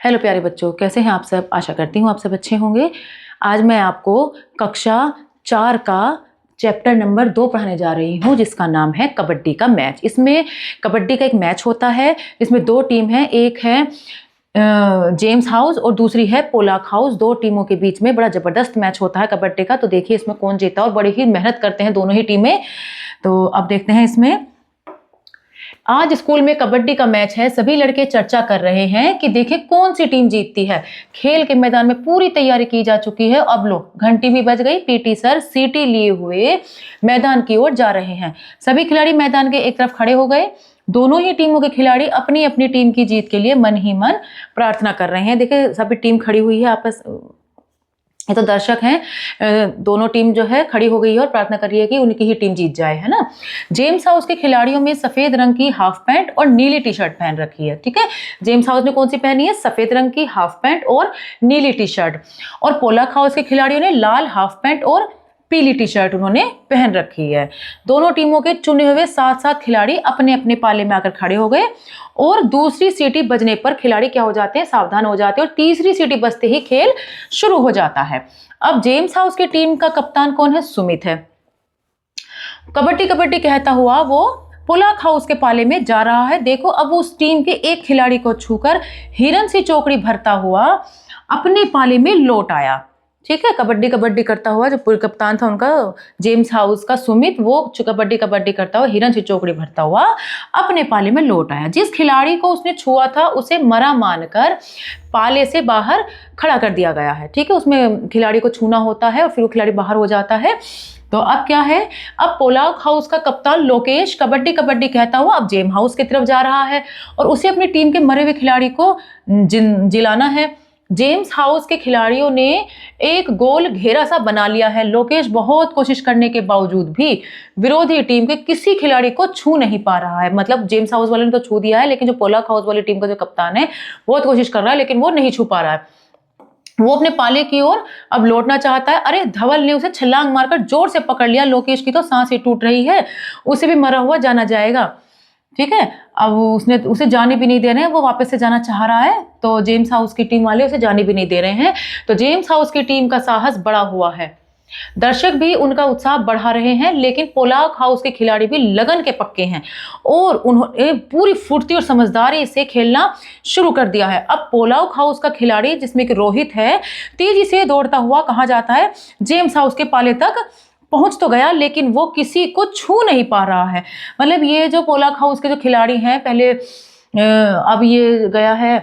Hello प्यारे बच्चों, कैसे हैं आप सब। आशा करती हूँ आप सब अच्छे होंगे। आज मैं आपको कक्षा 4 का चैप्टर नंबर 2 पढ़ाने जा रही हूँ, जिसका नाम है कबड्डी का मैच। इसमें कबड्डी का एक मैच होता है। इसमें 2 टीम हैं, एक है जेम्स हाउस और दूसरी है पोलाक हाउस। 2 टीमों के बीच में बड़ा ज़बरदस्त मैच होता है कबड्डी का। तो देखिए इसमें कौन जीता, और बड़ी ही मेहनत करते हैं दोनों ही टीमें। तो अब देखते हैं इसमें। आज स्कूल में कबड्डी का मैच है। सभी लड़के चर्चा कर रहे हैं कि देखें कौन सी टीम जीतती है। खेल के मैदान में पूरी तैयारी की जा चुकी है। अब लो घंटी भी बज गई। पीटी सर सीटी लिए हुए मैदान की ओर जा रहे हैं। सभी खिलाड़ी मैदान के एक तरफ खड़े हो गए। दोनों ही टीमों के खिलाड़ी अपनी अपनी टीम की जीत के लिए मन ही मन प्रार्थना कर रहे हैं। देखिए सभी टीम खड़ी हुई है आपस, ये तो दर्शक हैं। दोनों टीम जो है खड़ी हो गई है और प्रार्थना कर रही है कि उनकी ही टीम जीत जाए, है ना। जेम्स हाउस के खिलाड़ियों में सफेद रंग की हाफ पैंट और नीली टी शर्ट पहन रखी है। ठीक है, जेम्स हाउस ने कौन सी पहनी है? सफेद रंग की हाफ पैंट और नीली टी शर्ट। और पोलाक हाउस के खिलाड़ियों ने लाल हाफ पैंट और पीली टी शर्ट उन्होंने पहन रखी है। दोनों टीमों के चुने हुए 7-7 खिलाड़ी अपने अपने पाले में आकर खड़े हो गए और दूसरी सीटी बजने पर खिलाड़ी क्या हो जाते हैं? सावधान हो जाते हैं। और तीसरी सीटी बजते ही खेल शुरू हो जाता है। अब जेम्स हाउस की टीम का कप्तान कौन है? सुमित है। कबड्डी कबड्डी कहता हुआ वो पोलाक हाउस के पाले में जा रहा है। देखो अब उस टीम के एक खिलाड़ी को छूकर हिरन सी चौकड़ी भरता हुआ अपने पाले में लौट आया। ठीक है, कबड्डी कबड्डी करता हुआ जो पूर्व कप्तान था उनका जेम्स हाउस का सुमित, वो कबड्डी कबड्डी करता हुआ हिरन से चौकड़ी भरता हुआ अपने पाले में लौट आया। जिस खिलाड़ी को उसने छुआ था उसे मरा मानकर पाले से बाहर खड़ा कर दिया गया है। ठीक है, उसमें खिलाड़ी को छूना होता है और फिर वो खिलाड़ी बाहर हो जाता है। तो अब क्या है? अब पोलाक हाउस का कप्तान लोकेश कबड्डी कबड्डी कहता हुआ अब जेम हाउस की तरफ जा रहा है और उसे अपनी टीम के मरे हुए खिलाड़ी को जिलाना है। जेम्स हाउस के खिलाड़ियों ने एक गोल घेरा सा बना लिया है। लोकेश बहुत कोशिश करने के बावजूद भी विरोधी टीम के किसी खिलाड़ी को छू नहीं पा रहा है। मतलब जेम्स हाउस वाले ने तो छू दिया है, लेकिन जो पोलाक हाउस वाली टीम का जो कप्तान है बहुत कोशिश कर रहा है, लेकिन वो नहीं छू पा रहा है। वो अपने पाले की ओर अब लौटना चाहता है। अरे धवल ने उसे छलांग मारकर जोर से पकड़ लिया। लोकेश की तो सांस ही टूट रही है, उसे भी मरा हुआ जाना जाएगा। ठीक है, अब उसने उसे जाने भी नहीं दे रहे हैं। वो वापस से जाना चाह रहा है तो जेम्स हाउस की टीम वाले उसे जाने भी नहीं दे रहे हैं। तो जेम्स हाउस की टीम का साहस बढ़ा हुआ है। दर्शक भी उनका उत्साह बढ़ा रहे हैं, लेकिन पोलाक हाउस के खिलाड़ी भी लगन के पक्के हैं और उन्होंने पूरी फुर्ती और समझदारी से खेलना शुरू कर दिया है। अब पोलाक हाउस का खिलाड़ी जिसमें कि रोहित है, तेजी से दौड़ता हुआ कहा जाता है जेम्स हाउस के पाले तक पहुंच तो गया, लेकिन वो किसी को छू नहीं पा रहा है। मतलब ये जो पोलाक हाउस के जो खिलाड़ी हैं पहले, अब ये गया है,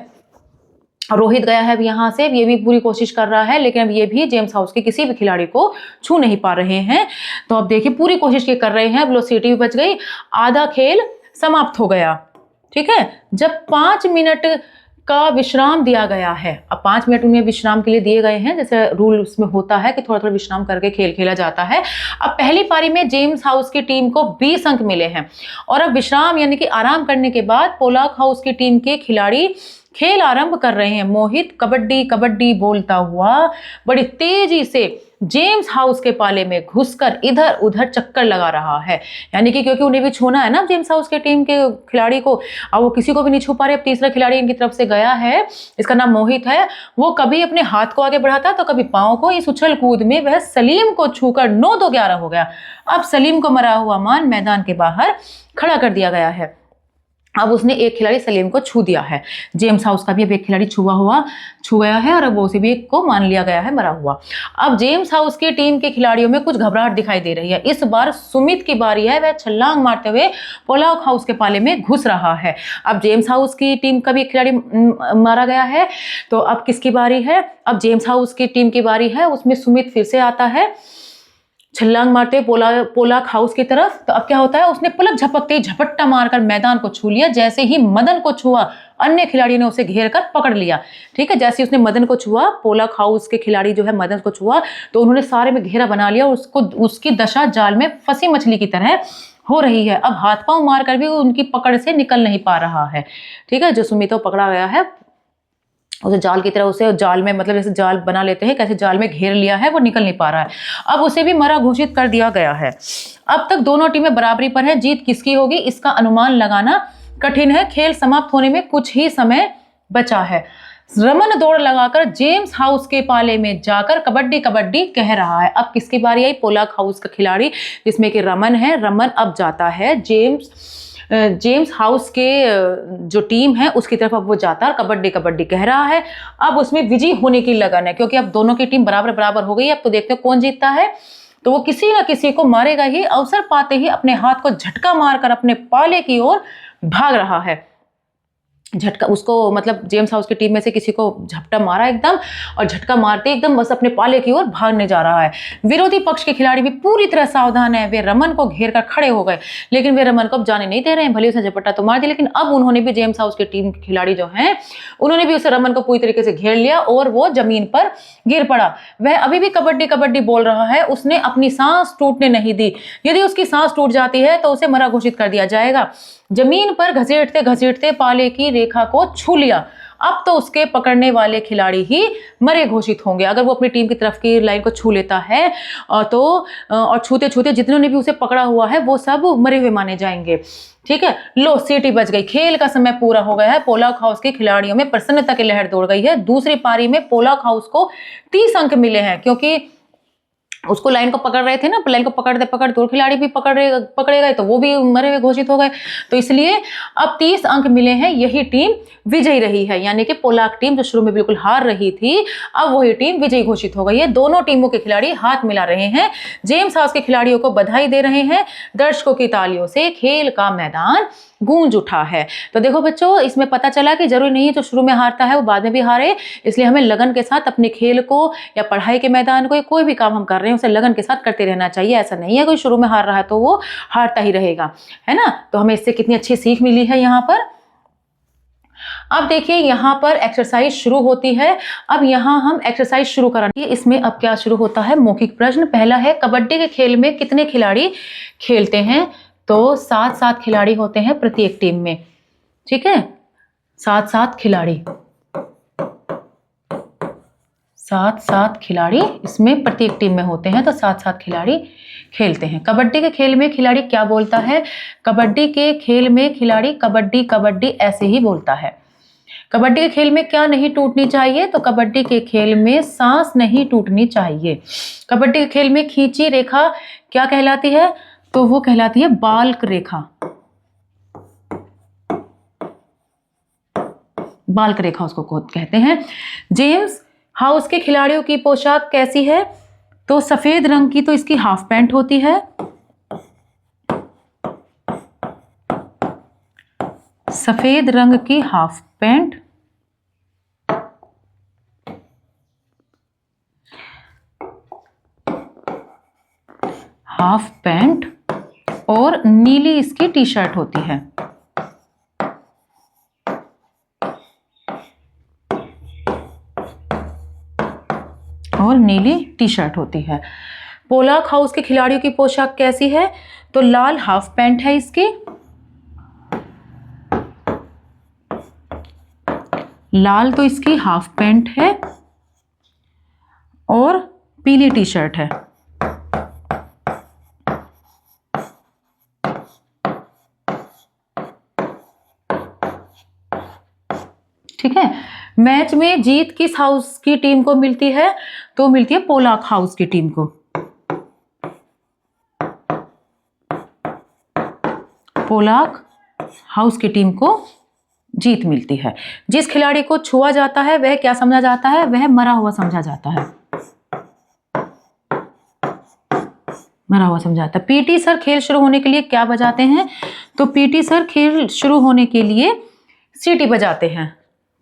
रोहित गया है अब यहाँ से, ये भी पूरी कोशिश कर रहा है, लेकिन अब ये भी जेम्स हाउस के किसी भी खिलाड़ी को छू नहीं पा रहे हैं। तो अब देखिए पूरी कोशिश ये कर रहे हैं। अब लो सीटी भी बच गई, आधा खेल समाप्त हो गया। ठीक है, जब 5 मिनट का विश्राम दिया गया है। अब 5 मिनट उन्हें विश्राम के लिए दिए गए हैं, जैसे रूल उसमें होता है कि थोड़ा थोड़ा विश्राम करके खेल खेला जाता है। अब पहली पारी में जेम्स हाउस की टीम को 20 अंक मिले हैं और अब विश्राम यानी कि आराम करने के बाद पोलाक हाउस की टीम के खिलाड़ी खेल आरंभ कर रहे हैं। मोहित कबड्डी कबड्डी बोलता हुआ बड़ी तेजी से जेम्स हाउस के पाले में घुसकर इधर उधर चक्कर लगा रहा है। यानी कि क्योंकि उन्हें भी छूना है ना जेम्स हाउस के टीम के खिलाड़ी को, अब वो किसी को भी नहीं छू पा रहे। अब तीसरा खिलाड़ी इनकी तरफ से गया है, इसका नाम मोहित है। वो कभी अपने हाथ को आगे बढ़ाता तो कभी पांव को। इस उछल कूद में वह सलीम को छूकर 9-2-11 हो गया। अब सलीम को मरा हुआ मान मैदान के बाहर खड़ा कर दिया गया है। अब उसने एक खिलाड़ी सलीम को छू दिया है। जेम्स हाउस का भी अब एक खिलाड़ी छू गया है और अब उसे भी एक को मान लिया गया है मरा हुआ। अब जेम्स हाउस की टीम के खिलाड़ियों में कुछ घबराहट दिखाई दे रही है। इस बार सुमित की बारी है, वह छलांग मारते हुए पोलाक हाउस के पाले में घुस रहा है। अब जेम्स हाउस की टीम का भी एक खिलाड़ी मारा गया है। तो अब किसकी बारी है? अब जेम्स हाउस की टीम की बारी है। उसमें सुमित फिर से आता है छलांग मारते पोलाक हाउस की तरफ। तो अब क्या होता है? उसने पलक झपकते ही झपट्टा मारकर मैदान को छू लिया। जैसे ही मदन को छुआ, अन्य खिलाड़ी ने उसे घेर कर पकड़ लिया। ठीक है, जैसे ही उसने मदन को छुआ, पोलाक हाउस के खिलाड़ी जो है मदन को छुआ, तो उन्होंने सारे में घेरा बना लिया और उसकी दशा जाल में फंसी मछली की तरह हो रही है। अब हाथ पांव मारकर भी उनकी पकड़ से निकल नहीं पा रहा है। ठीक है, जो सुमितो पकड़ा गया है उसे जाल की तरह, उसे जाल में मतलब जैसे जाल बना लेते हैं कैसे जाल में घेर लिया है, वो निकल नहीं पा रहा है। अब उसे भी मरा घोषित कर दिया गया है। अब तक दोनों टीमें बराबरी पर हैं। जीत किसकी होगी इसका अनुमान लगाना कठिन है। खेल समाप्त होने में कुछ ही समय बचा है। रमन दौड़ लगाकर जेम्स हाउस के पाले में जाकर कबड्डी कबड्डी कह रहा है। अब किसकी बारी आई? पोलाक हाउस का खिलाड़ी जिसमें कि रमन है। रमन अब जाता है जेम्स हाउस के जो टीम है उसकी तरफ अब वो जाता है, कबड्डी कबड्डी कह रहा है। अब उसमें विजयी होने की लगन है, क्योंकि अब दोनों की टीम बराबर बराबर हो गई है। अब तो देखते हैं कौन जीतता है। तो वो किसी ना किसी को मारेगा ही। अवसर पाते ही अपने हाथ को झटका मारकर अपने पाले की ओर भाग रहा है। झटका उसको, मतलब जेम्स हाउस की टीम में से किसी को झपटा मारा एकदम, और झटका मारते एकदम बस अपने पाले की ओर भागने जा रहा है। विरोधी पक्ष के खिलाड़ी भी पूरी तरह सावधान है। वे रमन को घेर कर खड़े हो गए, लेकिन वे रमन को अब जाने नहीं दे रहे हैं। भले उसने झपट्टा तो मार दिया, लेकिन अब उन्होंने भी, जेम्स हाउस की टीम के खिलाड़ी जो हैं, उन्होंने भी उसे, रमन को पूरी तरीके से घेर लिया और वो जमीन पर गिर पड़ा। वह अभी भी कबड्डी कबड्डी बोल रहा है। उसने अपनी सांस टूटने नहीं दी। यदि उसकी सांस टूट जाती है तो उसे मरा घोषित कर दिया जाएगा। जमीन पर घसीटते घसीटते पाले की रेखा को छू लिया। अब तो उसके पकड़ने वाले खिलाड़ी ही मरे घोषित होंगे। अगर वो अपनी टीम की तरफ की लाइन को छू लेता है और छूते छूते जितनों ने भी उसे पकड़ा हुआ है वो सब मरे हुए माने जाएंगे। ठीक है, लो सीटी बज गई। खेल का समय पूरा हो गया है। पोलाक हाउस के खिलाड़ियों में प्रसन्नता की लहर दौड़ गई है। दूसरी पारी में पोलाक हाउस को 30 अंक मिले हैं, क्योंकि उसको लाइन को पकड़ रहे थे ना, लाइन को पकड़ते पकड़ते और खिलाड़ी भी पकड़े गए तो वो भी मरे हुए घोषित हो गए। तो इसलिए अब 30 अंक मिले हैं। यही टीम विजयी रही है, यानी कि पोलाक टीम जो शुरू में बिल्कुल हार रही थी, अब वही टीम विजयी घोषित हो गई है। दोनों टीमों के खिलाड़ी हाथ मिला रहे हैं, जेम्स हाउस के खिलाड़ियों को बधाई दे रहे हैं। दर्शकों की तालियों से खेल का मैदान गूंज उठा है। तो देखो बच्चों, इसमें पता चला कि जरूरी नहीं है जो शुरू में हारता है वो बाद में भी हारे। इसलिए हमें लगन के साथ अपने खेल को या पढ़ाई के मैदान को या कोई भी काम हम कर रहे हैं उसे लगन के साथ करते रहना चाहिए। ऐसा नहीं है कोई शुरू में हार रहा है तो वो हारता ही रहेगा, है ना। तो हमें इससे कितनी अच्छी सीख मिली है यहाँ पर। अब देखिए यहाँ पर एक्सरसाइज शुरू होती है। अब यहाँ हम एक्सरसाइज शुरू कराएंगे। इसमें अब क्या शुरू होता है? मौखिक प्रश्न। पहला है, कबड्डी के खेल में कितने खिलाड़ी खेलते हैं? तो 7-7 खिलाड़ी होते हैं प्रत्येक टीम में। ठीक है, 7-7 खिलाड़ी, 7-7 खिलाड़ी इसमें प्रत्येक टीम में होते हैं। तो 7-7 खिलाड़ी खेलते हैं। कबड्डी के खेल में खिलाड़ी क्या बोलता है? कबड्डी के खेल में खिलाड़ी कबड्डी कबड्डी ऐसे ही बोलता है। कबड्डी के खेल में क्या नहीं टूटनी चाहिए? तो कबड्डी के खेल में सांस नहीं टूटनी चाहिए। कबड्डी के खेल में खींची रेखा क्या कहलाती है? तो वो कहलाती है बाल्क रेखा। बाल्क रेखा उसको कहते हैं। जेम्स हाउस के खिलाड़ियों की पोशाक कैसी है? तो सफेद रंग की तो इसकी हाफ पैंट होती है। सफेद रंग की हाफ पैंट, हाफ पैंट और नीली इसकी टी शर्ट होती है। और नीली टी शर्ट होती है। पोलाक हाउस के खिलाड़ियों की पोशाक कैसी है? तो लाल हाफ पैंट है इसकी, लाल तो इसकी हाफ पैंट है और पीली टी शर्ट है। ठीक है, मैच में जीत किस हाउस की टीम को मिलती है? तो मिलती है पोलाक हाउस की टीम को। पोलाक हाउस की टीम को जीत मिलती है। जिस खिलाड़ी को छुआ जाता है वह क्या समझा जाता है? वह मरा हुआ समझा जाता है। मरा हुआ समझा जाता है। पीटी सर खेल शुरू होने के लिए क्या बजाते हैं? तो पीटी सर खेल शुरू होने के लिए सीटी बजाते हैं।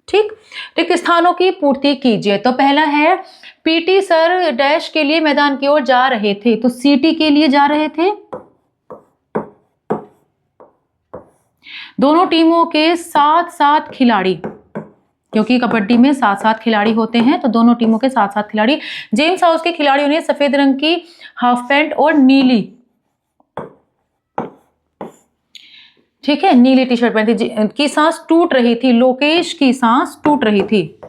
ठीक, रिक्त स्थानों की पूर्ति कीजिए। तो पहला है, पीटी सर डैश के लिए मैदान की ओर जा रहे थे, तो सीटी के लिए जा रहे थे। दोनों टीमों के 7-7 खिलाड़ी, क्योंकि कबड्डी में 7-7 खिलाड़ी होते हैं तो दोनों टीमों के 7-7 खिलाड़ी। जेम्स हाउस के खिलाड़ियों ने सफेद रंग की हाफ पैंट और नीली, ठीक है, नीली टी शर्ट पहनी थी। की सांस टूट रही थी, लोकेश की सांस टूट रही थी।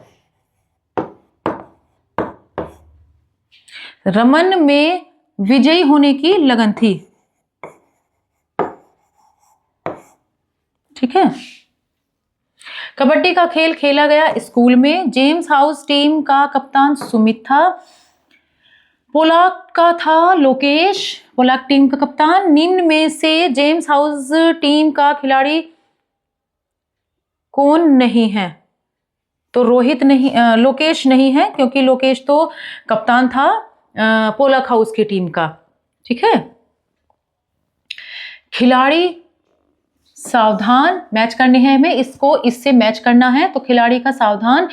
रमन में विजयी होने की लगन थी। ठीक है, कबड्डी का खेल खेला गया स्कूल में। जेम्स हाउस टीम का कप्तान सुमित था। पोलाक का था लोकेश, पोलाक टीम का कप्तान। निम्न में से जेम्स हाउस टीम का खिलाड़ी कौन नहीं है? तो रोहित नहीं, लोकेश नहीं है, क्योंकि लोकेश तो कप्तान था पोलाक हाउस की टीम का। ठीक है। खिलाड़ी सावधान, मैच करने हैं हमें, इसको इससे मैच करना है। तो खिलाड़ी का सावधान।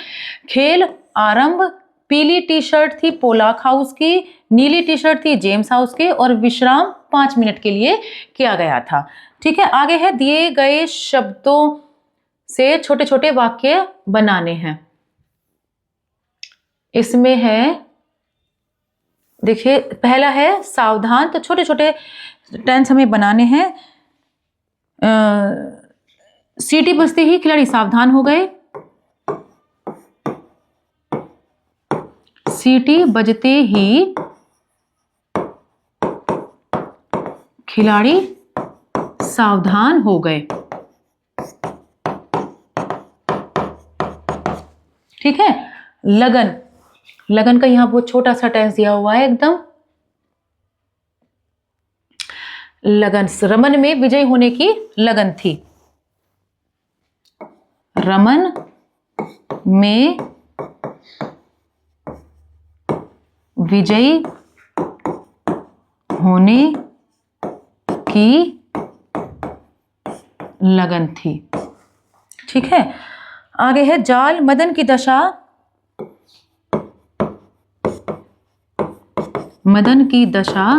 खेल आरंभ। पीली टी शर्ट थी पोलाक हाउस की, नीली टी शर्ट थी जेम्स हाउस के, और विश्राम 5 मिनट के लिए किया गया था। ठीक है। आगे है दिए गए शब्दों से छोटे छोटे वाक्य बनाने हैं। इसमें है, देखिए पहला है सावधान, तो छोटे छोटे टेंस हमें बनाने हैं। सीटी बजते ही खिलाड़ी सावधान हो गए। सीटी बजते ही खिलाड़ी सावधान हो गए। ठीक है। लगन, लगन का यहां बहुत छोटा सा टेंस दिया हुआ है एकदम। लगन, रमन में विजय होने की लगन थी। रमन में विजयी होने की लगन थी। ठीक है। आगे है जाल, मदन की दशा, मदन की दशा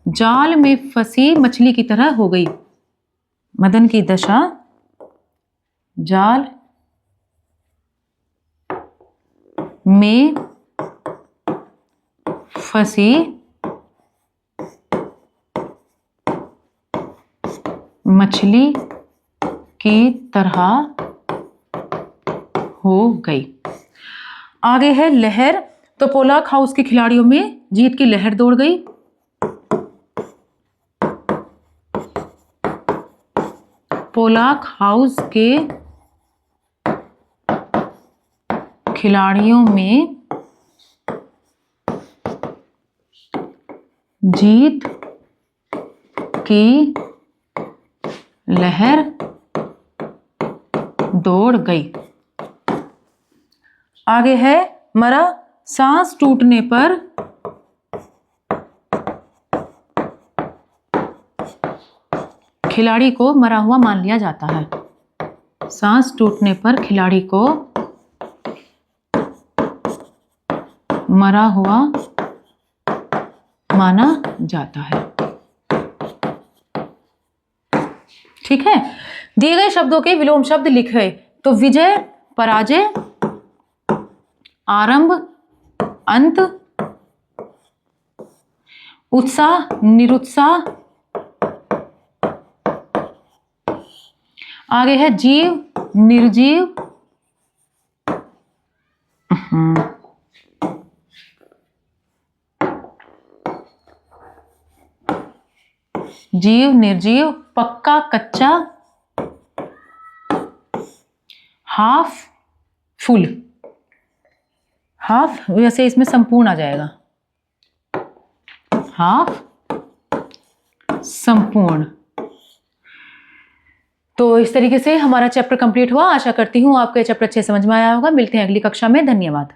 जाल में फंसी मछली की तरह हो गई। मदन की दशा जाल में फंसी मछली की तरह हो गई। आगे है लहर, तो पोलाक हाउस के खिलाड़ियों में जीत की लहर दौड़ गई। पोलाक हाउस के खिलाड़ियों में जीत की लहर दौड़ गई। आगे है मरा, सांस टूटने पर खिलाड़ी को मरा हुआ मान लिया जाता है। सांस टूटने पर खिलाड़ी को मरा हुआ माना जाता है। ठीक है। दिए गए शब्दों के विलोम शब्द लिखे। तो विजय, पराजय, आरंभ, अंत, उत्साह, निरुत्साह। आगे है जीव, निर्जीव, जीव, निर्जीव, पक्का, कच्चा, हाफ, फुल। हाफ वैसे इसमें संपूर्ण आ जाएगा, हाफ, संपूर्ण। तो इस तरीके से हमारा चैप्टर कंप्लीट हुआ। आशा करती हूँ आपको ये चैप्टर अच्छे समझ में आया होगा। मिलते हैं अगली कक्षा में। धन्यवाद।